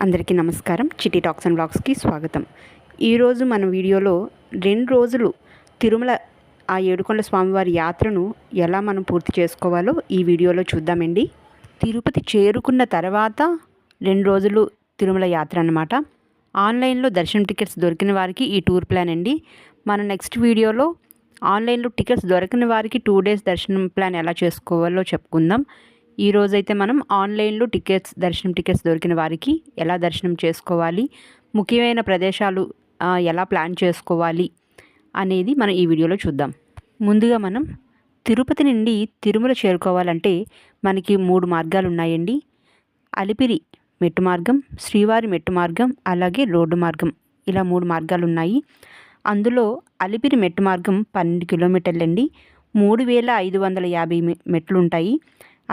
అందరికీ నమస్కారం. చిట్టి టాక్స్ అండ్ వ్లాగ్స్కి స్వాగతం. ఈరోజు మన వీడియోలో 2 రోజులు తిరుమల ఆ ఏడుకొండల స్వామివారి యాత్రను ఎలా మనం పూర్తి చేసుకోవాలో ఈ వీడియోలో చూద్దామండి. తిరుపతి చేరుకున్న తర్వాత 2 రోజులు తిరుమల యాత్ర అన్నమాట. ఆన్లైన్లో దర్శనం టికెట్స్ దొరికిన వారికి ఈ టూర్ ప్లాన్ అండి. మన నెక్స్ట్ వీడియోలో ఆన్లైన్లో టికెట్స్ దొరికిన వారికి 2 డేస్ దర్శనం ప్లాన్ ఎలా చేసుకోవాలో చెప్పుకుందాం. ఈరోజైతే మనం ఆన్లైన్లో దర్శనం టికెట్స్ దొరికిన వారికి ఎలా దర్శనం చేసుకోవాలి, ముఖ్యమైన ప్రదేశాలు ఎలా ప్లాన్ చేసుకోవాలి అనేది మనం ఈ వీడియోలో చూద్దాం. ముందుగా మనం తిరుపతి నుండి తిరుమల చేరుకోవాలంటే మనకి 3 మార్గాలు ఉన్నాయండి. అలిపిరి మెట్టు మార్గం, శ్రీవారి మెట్టు మార్గం, అలాగే రోడ్డు మార్గం, ఇలా 3 మార్గాలు ఉన్నాయి. అందులో అలిపిరి మెట్టు మార్గం 12 కిలోమీటర్లండి, 3550 మెట్లు ఉంటాయి.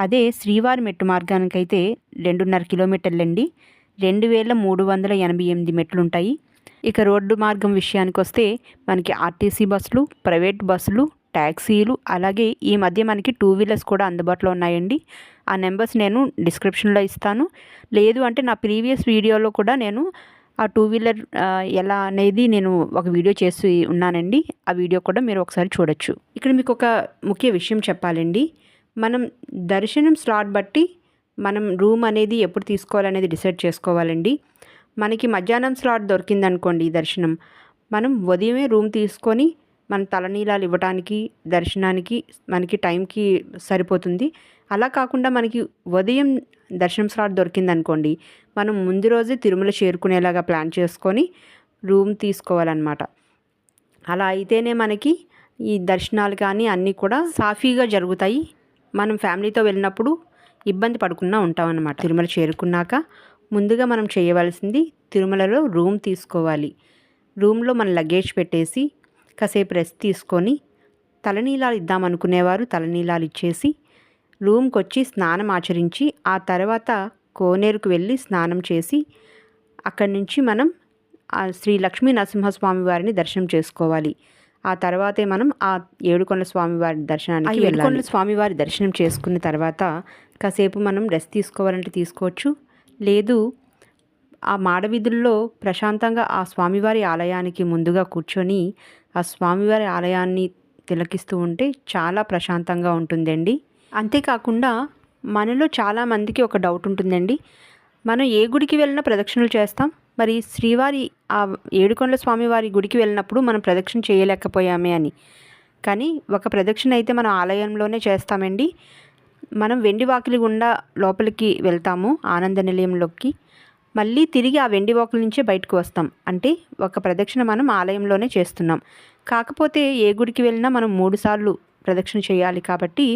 అదే శ్రీవారి మెట్టు మార్గానికైతే 2.5 కిలోమీటర్లండి, 2388 మెట్లుంటాయి. ఇక రోడ్డు మార్గం విషయానికి వస్తే మనకి ఆర్టీసీ బస్సులు, ప్రైవేట్ బస్సులు, ట్యాక్సీలు, అలాగే ఈ మధ్య మనకి 2 వీలర్స్ కూడా అందుబాటులో ఉన్నాయండి. ఆ నెంబర్స్ నేను డిస్క్రిప్షన్లో ఇస్తాను. లేదు అంటే నా ప్రీవియస్ వీడియోలో కూడా నేను ఆ 2 వీలర్ ఎలా అనేది నేను ఒక వీడియో చేసి ఉన్నానండి. ఆ వీడియో కూడా మీరు ఒకసారి చూడొచ్చు. ఇక్కడ మీకు ఒక ముఖ్య విషయం చెప్పాలండి. మనం దర్శనం స్లాట్ బట్టి మనం రూమ్ అనేది ఎప్పుడు తీసుకోవాలనేది డిసైడ్ చేసుకోవాలండి. మనకి మధ్యాహ్నం స్లాట్ దొరికిందనుకోండి దర్శనం, మనం ఉదయమే రూమ్ తీసుకొని మన తలనీలాలు ఇవ్వడానికి దర్శనానికి మనకి టైంకి సరిపోతుంది. అలా కాకుండా మనకి ఉదయం దర్శనం స్లాట్ దొరికిందనుకోండి, మనం ముందు రోజే తిరుమల చేరుకునేలాగా ప్లాన్ చేసుకొని రూమ్ తీసుకోవాలన్నమాట. అలా అయితేనే మనకి ఈ దర్శనాలు కానీ అన్నీ కూడా సాఫీగా జరుగుతాయి. మనం ఫ్యామిలీతో వెళ్ళినప్పుడు ఇబ్బంది పడకుండా ఉంటామన్నమాట. తిరుమల చేరుకున్నాక ముందుగా మనం చేయవలసింది తిరుమలలో రూమ్ తీసుకోవాలి. రూమ్లో మన లగేజ్ పెట్టేసి కాసేపు రెస్ట్ తీసుకొని తలనీలాలు ఇద్దామనుకునేవారు తలనీలాలు ఇచ్చేసి రూమ్కి వచ్చి స్నానం ఆచరించి ఆ తర్వాత కోనేరుకు వెళ్ళి స్నానం చేసి అక్కడి నుంచి మనం శ్రీ లక్ష్మీ నరసింహస్వామి వారిని దర్శనం చేసుకోవాలి. ఆ తర్వాతే మనం ఆ ఏడుకొండల స్వామివారి దర్శనానికి వెళ్ళాలి. ఏడుకొండల స్వామివారి దర్శనం చేసుకున్న తర్వాత కాసేపు మనం రెస్ట్ తీసుకోవాలంటే తీసుకోవచ్చు. లేదు ఆ మాడవీధుల్లో ప్రశాంతంగా ఆ స్వామివారి ఆలయానికి ముందుగా కూర్చొని ఆ స్వామివారి ఆలయాన్ని తిలకిస్తూ ఉంటే చాలా ప్రశాంతంగా ఉంటుందండి. అంతేకాకుండా మనలో చాలామందికి ఒక డౌట్ ఉంటుందండి, మనం ఏ గుడికి వెళ్ళినా ప్రదక్షిణలు చేస్తాం, మరి శ్రీవారి ఆ ఏడుకొండల స్వామివారి గుడికి వెళ్ళినప్పుడు మనం ప్రదక్షిణ చేయలేకపోయామే అని. కానీ ఒక ప్రదక్షిణ అయితే మనం ఆలయంలోనే చేస్తామండి. మనం వెండి వాకిలి గుండా లోపలికి వెళ్తాము ఆనంద నిలయంలోకి, మళ్ళీ తిరిగి ఆ వెండి వాకిలి నుంచే బయటకు వస్తాం. అంటే ఒక ప్రదక్షిణ మనం ఆలయంలోనే చేస్తున్నాం. కాకపోతే ఏ గుడికి వెళ్ళినా మనం 3 సార్లు ప్రదక్షిణ చేయాలి కాబట్టి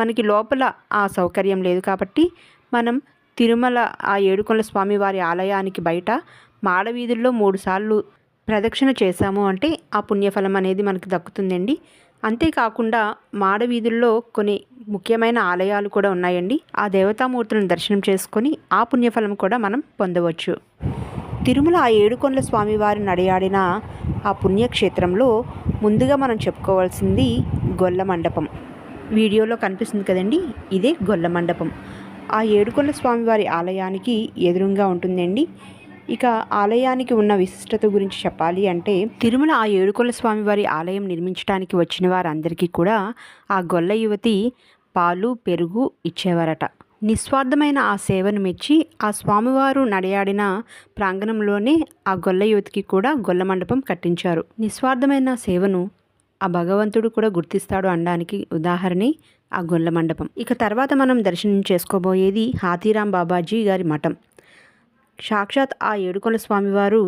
మనకి లోపల ఆ సౌకర్యం లేదు. కాబట్టి మనం తిరుమల ఆ ఏడుకొండల స్వామివారి ఆలయానికి బయట మాడవీధుల్లో 3 సార్లు ప్రదక్షిణ చేశాము అంటే ఆ పుణ్యఫలం అనేది మనకి దక్కుతుందండి. అంతేకాకుండా మాడవీధుల్లో కొన్ని ముఖ్యమైన ఆలయాలు కూడా ఉన్నాయండి. ఆ దేవతామూర్తులను దర్శనం చేసుకొని ఆ పుణ్యఫలం కూడా మనం పొందవచ్చు. తిరుమల ఆ ఏడుకొండల స్వామివారి నడయాడిన ఆ పుణ్యక్షేత్రంలో ముందుగా మనం చెప్పుకోవాల్సింది గొల్ల మండపం. వీడియోలో కనిపిస్తుంది కదండి, ఇదే గొల్ల మండపం. ఆ ఏడుకొండల స్వామివారి ఆలయానికి ఎదురుగా ఉంటుందండి. ఇక ఆలయానికి ఉన్న విశిష్టత గురించి చెప్పాలి అంటే తిరుమల ఆ ఏడుకొండల స్వామివారి ఆలయం నిర్మించడానికి వచ్చిన వారందరికీ కూడా ఆ గొల్ల యువతి పాలు పెరుగు ఇచ్చేవారట. నిస్వార్థమైన ఆ సేవను మెచ్చి ఆ స్వామివారు నడయాడిన ప్రాంగణంలోనే ఆ గొల్ల యువతికి కూడా గొల్ల మండపం కట్టించారు. నిస్వార్థమైన సేవను ఆ భగవంతుడు కూడా గుర్తిస్తాడు అనడానికి ఉదాహరణే ఆ గొల్ల మండపం. ఇక తర్వాత మనం దర్శనం చేసుకోబోయేది హాతీరాం బాబాజీ గారి మఠం. సాక్షాత్ ఆ ఏడుకొండల స్వామివారు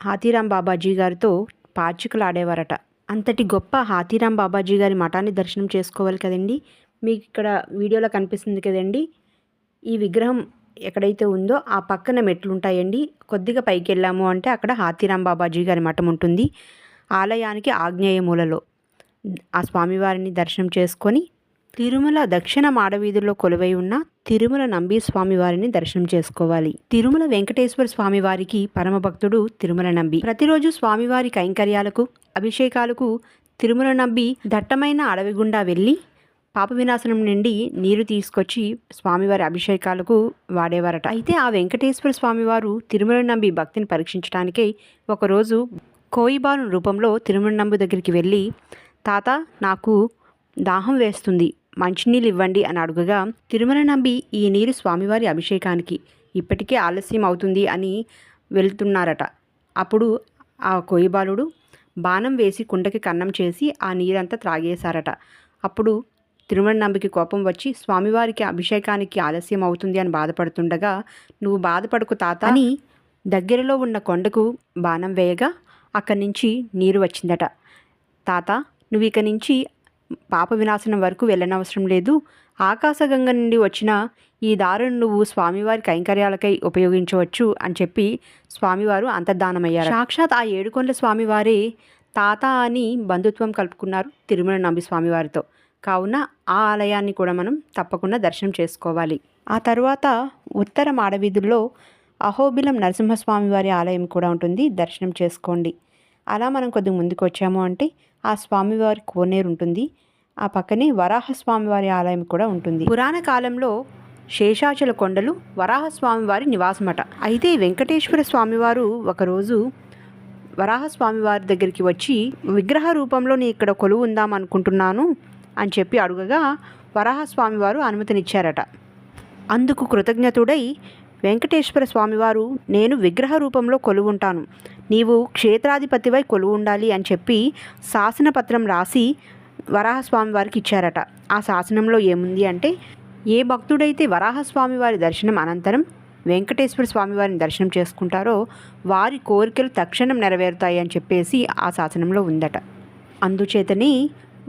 హాతీరాం బాబాజీ గారితో పాచికలు ఆడేవారట. అంతటి గొప్ప హాతీరాం బాబాజీ గారి మఠాన్ని దర్శనం చేసుకోవాలి కదండి. మీకు ఇక్కడ వీడియోలో కనిపిస్తుంది కదండి, ఈ విగ్రహం ఎక్కడైతే ఉందో ఆ పక్కన మెట్లు ఉంటాయండి. కొద్దిగా పైకి వెళ్ళాము అంటే అక్కడ హాతీరాం బాబాజీ గారి మఠం ఉంటుంది. ఆలయానికి ఆగ్నేయ మూలలో ఆ స్వామివారిని దర్శనం చేసుకొని తిరుమల దక్షిణ మాడవీధుల్లో కొలువై ఉన్న తిరుమల నంబి స్వామివారిని దర్శనం చేసుకోవాలి. తిరుమల వెంకటేశ్వర స్వామివారికి పరమభక్తుడు తిరుమల నంబి. ప్రతిరోజు స్వామివారి కైంకర్యాలకు అభిషేకాలకు తిరుమల నంబి దట్టమైన అడవి గుండా వెళ్ళి పాప వినాశనం నుండి నీరు తీసుకొచ్చి స్వామివారి అభిషేకాలకు వాడేవారట. అయితే ఆ వెంకటేశ్వర స్వామివారు తిరుమల నంబి భక్తిని పరీక్షించడానికై ఒకరోజు కోయిబాలు రూపంలో తిరుమల నంబి దగ్గరికి వెళ్ళి, తాత నాకు దాహం వేస్తుంది, మంచినీళ్ళు ఇవ్వండి అని అడుగగా, తిరుమల నంబి ఈ నీరు స్వామివారి అభిషేకానికి, ఇప్పటికే ఆలస్యం అవుతుంది అని వెళ్తున్నారట. అప్పుడు ఆ కోయిబాలుడు బాణం వేసి కుండకి కన్నం చేసి ఆ నీరంతా త్రాగేశారట. అప్పుడు తిరుమల నంబికి కోపం వచ్చి, స్వామివారికి అభిషేకానికి ఆలస్యం అవుతుంది అని బాధపడుతుండగా, నువ్వు బాధపడకు తాత అని దగ్గరలో ఉన్న కొండకు బాణం వేయగా అక్కడి నుంచి నీరు వచ్చిందట. తాత నువ్వు ఇక నుంచి పాప వినాశనం వరకు వెళ్ళనవసరం లేదు, ఆకాశగంగ నుండి వచ్చిన ఈ దారును నువ్వు స్వామివారి కైంకర్యాలకై ఉపయోగించవచ్చు అని చెప్పి స్వామివారు అంతర్ధానమయ్యారు. సాక్షాత్ ఆ ఏడుకొండల స్వామివారే తాత అని బంధుత్వం కలుపుకున్నారు తిరుమల నంబి స్వామివారితో. కావున ఆ ఆలయాన్ని కూడా మనం తప్పకుండా దర్శనం చేసుకోవాలి. ఆ తర్వాత ఉత్తర మాడవీధుల్లో అహోబిలం నరసింహస్వామి వారి ఆలయం కూడా ఉంటుంది, దర్శనం చేసుకోండి. అలా మనం కొద్దిగా ముందుకు వచ్చాము అంటే ఆ స్వామివారి కోనేరు ఉంటుంది, ఆ పక్కనే వరాహస్వామివారి ఆలయం కూడా ఉంటుంది. పురాణ కాలంలో శేషాచల కొండలు వరాహస్వామివారి నివాసమట. అయితే వెంకటేశ్వర స్వామివారు ఒకరోజు వరాహస్వామివారి దగ్గరికి వచ్చి, విగ్రహ రూపంలో నీ ఇక్కడ కొలువు ఉందాం అనుకుంటున్నాను అని చెప్పి అడుగగా వరాహస్వామివారు అనుమతినిచ్చారట. అందుకు కృతజ్ఞతుడై వెంకటేశ్వర స్వామివారు, నేను విగ్రహ రూపంలో కొలువుంటాను, నీవు క్షేత్రాధిపతివై కొలువు ఉండాలి అని చెప్పి శాసనపత్రం రాసి వరాహస్వామివారికి ఇచ్చారట. ఆ శాసనంలో ఏముంది అంటే, ఏ భక్తుడైతే వరాహస్వామివారి దర్శనం అనంతరం వెంకటేశ్వర స్వామివారిని దర్శనం చేసుకుంటారో వారి కోరికలు తక్షణం నెరవేరుతాయి అని చెప్పేసి ఆ శాసనంలో ఉందట. అందుచేతనే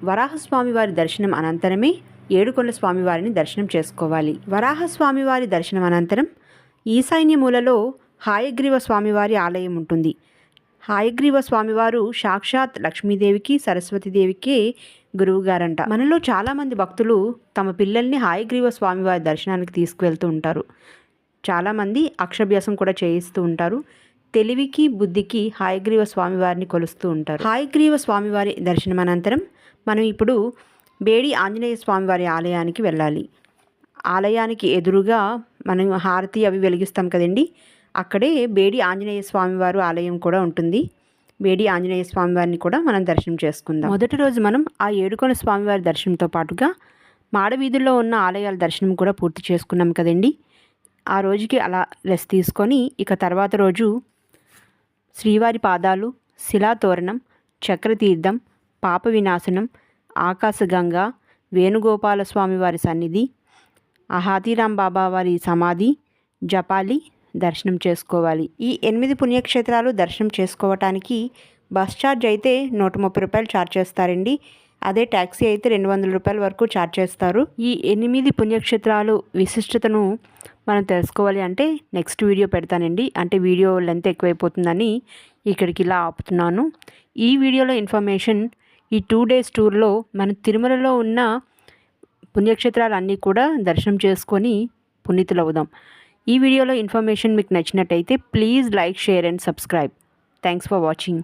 వరాహస్వామివారి దర్శనం అనంతరమే ఏడుకొండల స్వామివారిని దర్శనం చేసుకోవాలి. వరాహస్వామివారి దర్శనం అనంతరం ఈశాన్య మూలలో హాయగ్రీవ స్వామివారి ఆలయం ఉంటుంది. హాయగ్రీవ స్వామివారు సాక్షాత్ లక్ష్మీదేవికి సరస్వతీదేవికే గురువుగారంట. మనలో చాలామంది భక్తులు తమ పిల్లల్ని హాయగ్రీవ స్వామివారి దర్శనానికి తీసుకువెళ్తూ ఉంటారు. చాలామంది అక్షభ్యాసం కూడా చేయిస్తూ ఉంటారు. తెలివికి బుద్ధికి హాయగ్రీవ స్వామివారిని కొలుస్తూ ఉంటారు. హాయగ్రీవ స్వామివారి దర్శనం అనంతరం మనం ఇప్పుడు బేడి ఆంజనేయ స్వామివారి ఆలయానికి వెళ్ళాలి. ఆలయానికి ఎదురుగా మనం హారతి అవి వెలిగిస్తాం కదండి, అక్కడే బేడి ఆంజనేయ స్వామివారు ఆలయం కూడా ఉంటుంది. బేడి ఆంజనేయ స్వామివారిని కూడా మనం దర్శనం చేసుకుందాం. మొదటి రోజు మనం ఆ ఏడుకొండల స్వామివారి దర్శనంతో పాటుగా మాడవీధుల్లో ఉన్న ఆలయాల దర్శనం కూడా పూర్తి చేసుకున్నాం కదండి. ఆ రోజుకి అలా రెస్ట్ తీసుకొని ఇక తర్వాత రోజు శ్రీవారి పాదాలు, శిలాతోరణం, చక్రతీర్థం, పాప వినాశనం, ఆకాశగంగ, వేణుగోపాల స్వామి వారి సన్నిధి, హాతీరాం బాబా వారి సమాధి, జపాలి దర్శనం చేసుకోవాలి. ఈ 8 పుణ్యక్షేత్రాలు దర్శనం చేసుకోవటానికి బస్ ఛార్జ్ అయితే 130 రూపాయలు ఛార్జ్ చేస్తారండి. అదే ట్యాక్సీ అయితే 200 రూపాయల వరకు ఛార్జ్ చేస్తారు. ఈ 8 పుణ్యక్షేత్రాలు విశిష్టతను మనం తెలుసుకోవాలి అంటే నెక్స్ట్ వీడియో పెడతానండి. అంటే వీడియో లెంత్ ఎక్కువైపోతుందని ఇక్కడికి ఇలా ఆపుతున్నాను. ఈ వీడియోలో ఇన్ఫర్మేషన్ ఈ 2 days టూర్లో మన తిరుమలలో ఉన్న పుణ్యక్షేత్రాలు అన్నీ కూడా దర్శనం చేసుకొని పునీతులవుదాం. ఈ వీడియోలో ఇన్ఫర్మేషన్ మీకు నచ్చినట్టయితే please like, share and subscribe. Thanks for watching.